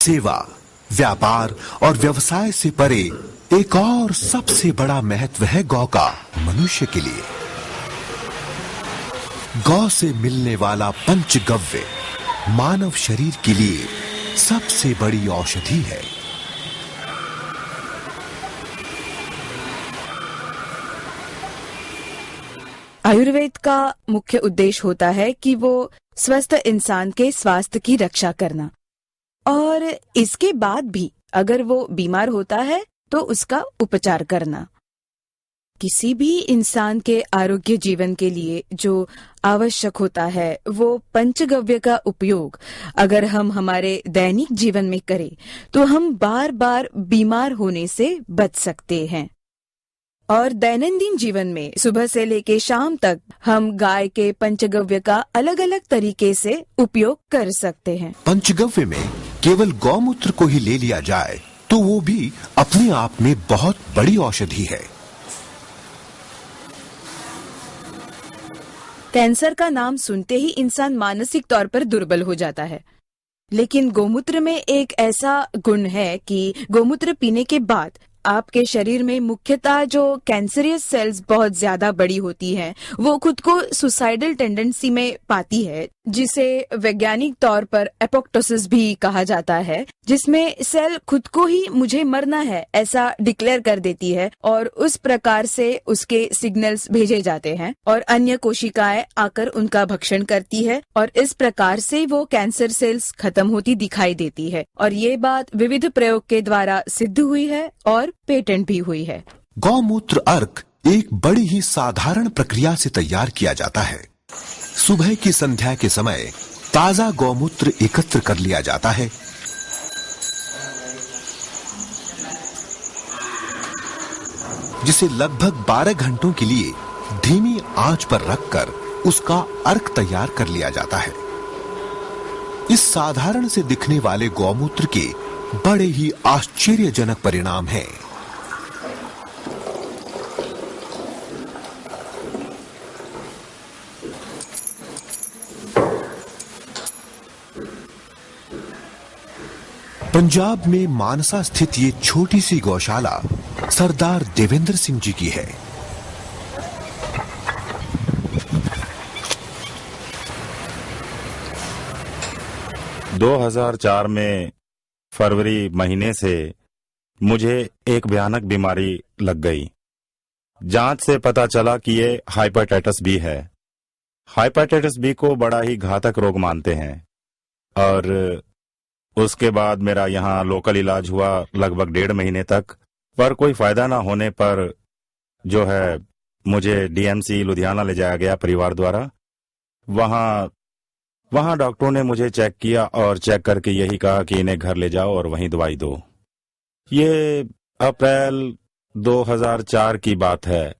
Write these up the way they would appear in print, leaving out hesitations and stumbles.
सेवा, व्यापार और व्यवसाय से परे एक और सबसे बड़ा महत्व है गौ का मनुष्य के लिए। गौ से मिलने वाला पंचगव्य मानव शरीर के लिए सबसे बड़ी औषधि है। आयुर्वेद का मुख्य उद्देश्य होता है कि वो स्वस्थ इंसान के स्वास्थ्य की रक्षा करना, और इसके बाद भी अगर वो बीमार होता है तो उसका उपचार करना। किसी भी इंसान के आरोग्य जीवन के लिए जो आवश्यक होता है वो पंचगव्य का उपयोग अगर हम हमारे दैनिक जीवन में करें तो हम बार बार बीमार होने से बच सकते हैं। और दैनंदिन जीवन में सुबह से लेके शाम तक हम गाय के पंचगव्य का अलग अलग तरीके से उपयोग कर सकते हैं। पंचगव्य में केवल गौमूत्र को ही ले लिया जाए तो वो भी अपने आप में बहुत बड़ी औषधि है। कैंसर का नाम सुनते ही इंसान मानसिक तौर पर दुर्बल हो जाता है, लेकिन गोमूत्र में एक ऐसा गुण है कि गोमूत्र पीने के बाद आपके शरीर में मुख्यतः जो कैंसरियस सेल्स बहुत ज्यादा बड़ी होती हैं, वो खुद को सुसाइडल टेंडेंसी में पाती है, जिसे वैज्ञानिक तौर पर एपोप्टोसिस भी कहा जाता है, जिसमें सेल खुद को ही मुझे मरना है ऐसा डिक्लेयर कर देती है और उस प्रकार से उसके सिग्नल्स भेजे जाते हैं और अन्य कोशिकाएं आकर उनका भक्षण करती है और इस प्रकार से वो कैंसर सेल्स खत्म होती दिखाई देती है। और ये बात विविध प्रयोग के द्वारा सिद्ध हुई है और पेटेंट भी हुई है। गौमूत्र अर्क एक बड़ी ही साधारण प्रक्रिया से तैयार किया जाता है। सुबह की संध्या के समय ताजा गौमूत्र एकत्र कर लिया जाता है। जिसे लगभग 12 घंटों के लिए धीमी आंच पर रखकर उसका अर्क तैयार कर लिया जाता है। इस साधारण से दिखने वाले गौमूत्र के बड़े ही आश्चर्यजनक परिणाम हैं। पंजाब में मानसा स्थित ये छोटी सी गौशाला सरदार देवेंद्र सिंह जी की है। – 2004 में फरवरी महीने से मुझे एक भयानक बीमारी लग गई। जांच से पता चला कि ये हेपेटाइटिस बी है। हेपेटाइटिस बी को बड़ा ही घातक रोग मानते हैं और उसके बाद मेरा यहाँ लोकल इलाज हुआ लगभग 1.5 महीने तक, पर कोई फायदा ना होने पर जो है मुझे डीएमसी लुधियाना ले जाया गया परिवार द्वारा। वहां डॉक्टरों ने मुझे चेक किया और चेक करके यही कहा कि इन्हें घर ले जाओ और वहीं दवाई दो। ये अप्रैल 2004 की बात है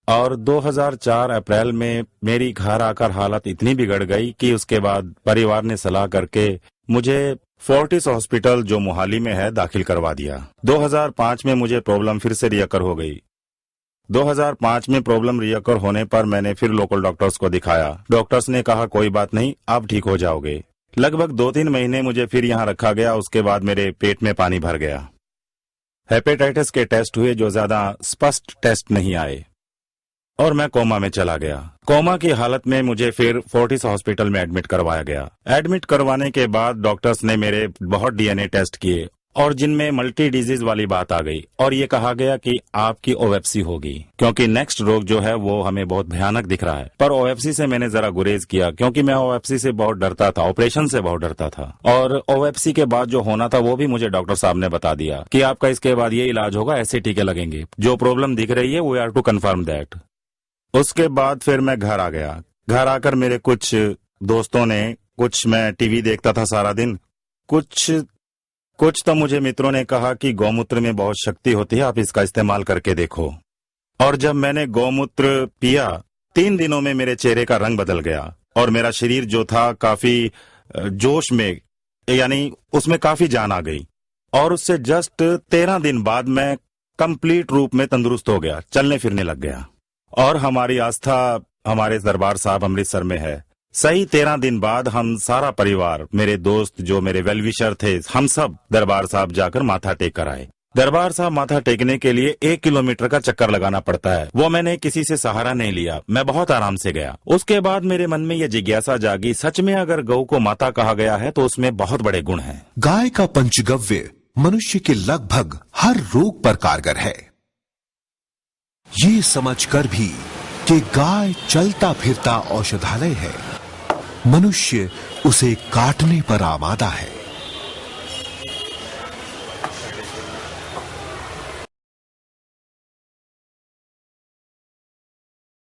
और 2004 अप्रैल में मेरी घर आकर हालत इतनी बिगड़ गई कि उसके बाद परिवार ने सलाह करके मुझे फोर्टिस हॉस्पिटल जो मोहाली में है दाखिल करवा दिया। 2005 में मुझे प्रॉब्लम फिर से रियकर हो गई। 2005 में प्रॉब्लम रियकर होने पर मैंने फिर लोकल डॉक्टर्स को दिखाया। डॉक्टर्स ने कहा कोई बात नहीं, आप ठीक हो जाओगे। लगभग 2-3 महीने मुझे फिर यहाँ रखा गया। उसके बाद मेरे पेट में पानी भर गया। हेपेटाइटिस के टेस्ट हुए जो ज्यादा स्पष्ट टेस्ट नहीं आए और मैं कोमा में चला गया। कोमा की हालत में मुझे फिर फोर्टिस हॉस्पिटल में एडमिट करवाया गया। एडमिट करवाने के बाद डॉक्टर्स ने मेरे बहुत डीएनए टेस्ट किए और जिनमें मल्टी डिजीज वाली बात आ गई और ये कहा गया कि आपकी ओएफसी होगी, क्योंकि नेक्स्ट रोग जो है वो हमें बहुत भयानक दिख रहा है। पर ओएफसी से मैंने जरा गुरेज किया क्योंकि मैं ओएफसी से बहुत डरता था, ऑपरेशन से बहुत डरता था। और ओएफसी के बाद जो होना था वो भी मुझे डॉक्टर साहब ने बता दिया कि आपका इसके बाद ये इलाज होगा, ऐसे टीके लगेंगे, जो प्रॉब्लम दिख रही है we are to confirm that. उसके बाद फिर मैं घर आ गया। घर आकर मेरे कुछ दोस्तों ने, कुछ मैं टीवी देखता था सारा दिन, कुछ तो मुझे मित्रों ने कहा कि गौमूत्र में बहुत शक्ति होती है, आप इसका इस्तेमाल करके देखो। और जब मैंने गौमूत्र पिया 3 दिनों में मेरे चेहरे का रंग बदल गया और मेरा शरीर जो था काफी जोश में, यानी उसमें काफी जान आ गई। और उससे जस्ट 13 दिन बाद मैं कंप्लीट रूप में तंदुरुस्त हो गया, चलने फिरने लग गया। और हमारी आस्था हमारे दरबार साहब अमृतसर में है, सही 13 दिन बाद हम सारा परिवार, मेरे दोस्त जो मेरे वेलविशर थे, हम सब दरबार साहब जाकर माथा टेक कर आए। दरबार साहब माथा टेकने के लिए 1 किलोमीटर का चक्कर लगाना पड़ता है। वो मैंने किसी से सहारा नहीं लिया, मैं बहुत आराम से गया। उसके बाद मेरे मन में यह जिज्ञासा जागी, सच में अगर गौ को माता कहा गया है तो उसमें बहुत बड़े गुण हैं। गाय का पंचगव्य मनुष्य के लगभग हर रोग पर कारगर है। ये समझकर भी कि गाय चलता फिरता औषधालय है, मनुष्य उसे काटने पर आमादा है।